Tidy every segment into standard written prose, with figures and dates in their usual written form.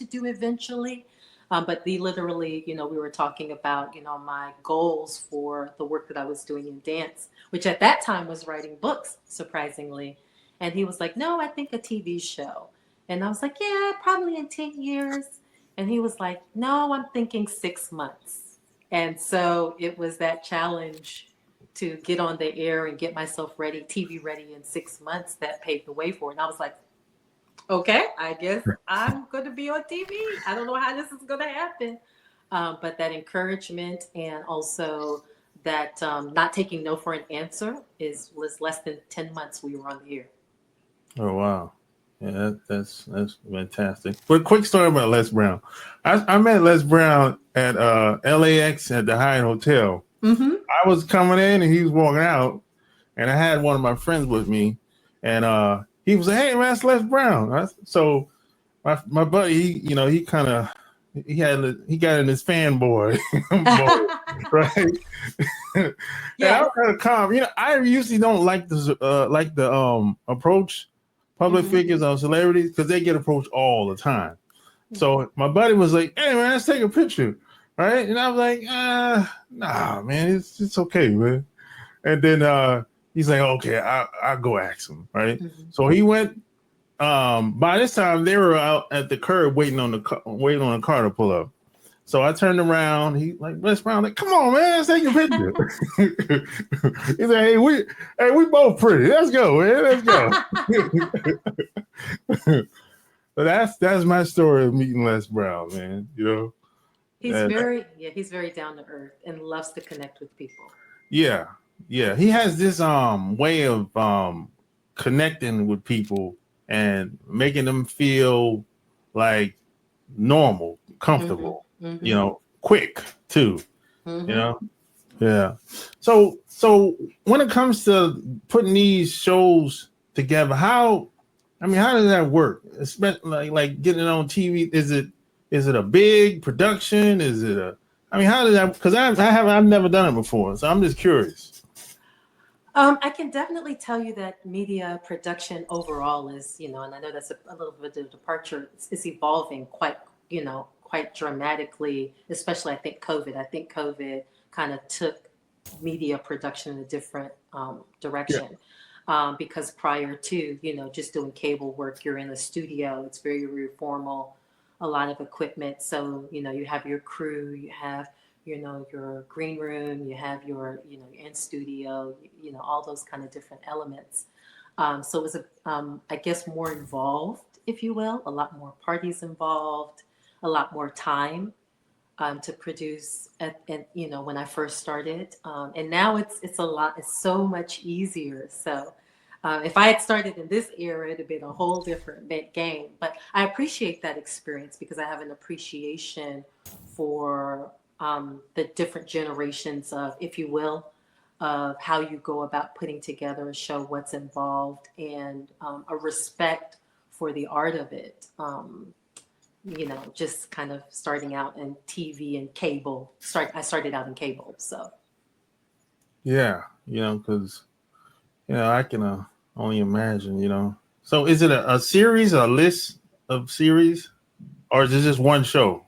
to do eventually. But literally, we were talking about, my goals for the work that I was doing in dance, which at that time was writing books, surprisingly. And he was like, no, I think a TV show. And I was like, yeah, probably in 10 years. And he was like, no, I'm thinking 6 months. And so it was that challenge to get on the air and get myself ready, TV ready in 6 months, that paved the way for it. And I was like, okay, I guess I'm going to be on TV. I don't know how this is going to happen. But that encouragement, and also that not taking no for an answer was less than 10 months we were on the air. Oh wow. Yeah, that's fantastic. But quick story about Les Brown. I met Les Brown at LAX at the Hyatt Hotel. Mm-hmm. I was coming in and he was walking out, and I had one of my friends with me, and he was like, "Hey man, that's Les Brown." So my buddy, he kind of he got in his fanboy mode, right? And I was kind of calm. I usually don't like the approach public figures or celebrities, because they get approached all the time. So my buddy was like, "Hey man, let's take a picture." Right? And I was like, nah, man, it's okay, man. And then he's like, okay, I'll go ask him. Right? Mm-hmm. So he went. By this time they were out at the curb waiting on the car to pull up. So I turned around. He like, Les Brown, like, come on, man, let's take a picture. He said, hey, we both pretty. Let's go, man. Let's go. So that's my story of meeting Les Brown, man. He's very down to earth and loves to connect with people. Yeah. He has this way of connecting with people and making them feel like normal, comfortable, quick too. Yeah. So when it comes to putting these shows together, how does that work? Especially like getting it on TV. Is it a big production? Is it how does that? Because I've never done it before, so I'm just curious. I can definitely tell you that media production overall is, and I know that's a little bit of a departure. It's evolving quite dramatically, especially I think COVID kind of took media production in a different direction. Yeah. Because prior to, just doing cable work, you're in a studio, it's very, very formal, a lot of equipment. So, you have your crew, you have your green room, you have your in studio, all those kind of different elements. So it was I guess more involved, if you will, a lot more parties involved, a lot more time to produce. And when I first started, and now it's so much easier. So if I had started in this era, it'd have been a whole different game. But I appreciate that experience because I have an appreciation for the different generations of, if you will, of how you go about putting together a show, what's involved, and a respect for the art of it. Just kind of starting out in TV and cable. I started out in cable, so. Yeah, because, I can only imagine, So is it a series, a list of series, or is it just one show?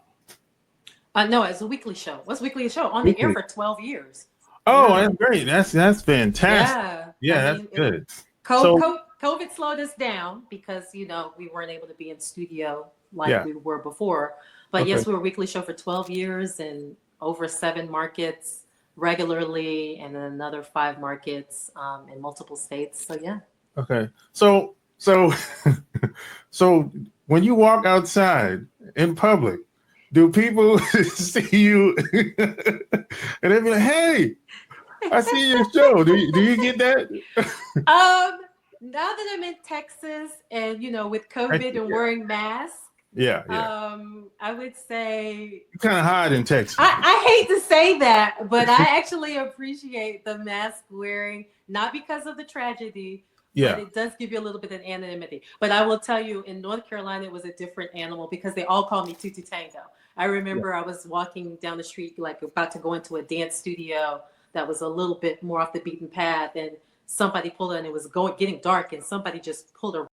No, it's a weekly show. What's weekly show? On the air for 12 years. Oh, that's great. That's fantastic. Yeah, that's good. COVID slowed us down because, we weren't able to be in studio like we were before. But yes, we were a weekly show for 12 years and over 7 markets regularly, and then another 5 markets in multiple states. So, yeah. Okay. So when you walk outside in public, do people see you and they be like, "Hey, I see your show." Do you get that? Now that I'm in Texas and with COVID and wearing masks, I would say you kind of hide in Texas. I hate to say that, but I actually appreciate the mask wearing, not because of the tragedy. Yeah. But it does give you a little bit of anonymity. But I will tell you, in North Carolina, it was a different animal because they all called me 22Tango. I remember I was walking down the street, like about to go into a dance studio that was a little bit more off the beaten path, and somebody pulled in. It was getting dark, and somebody just pulled a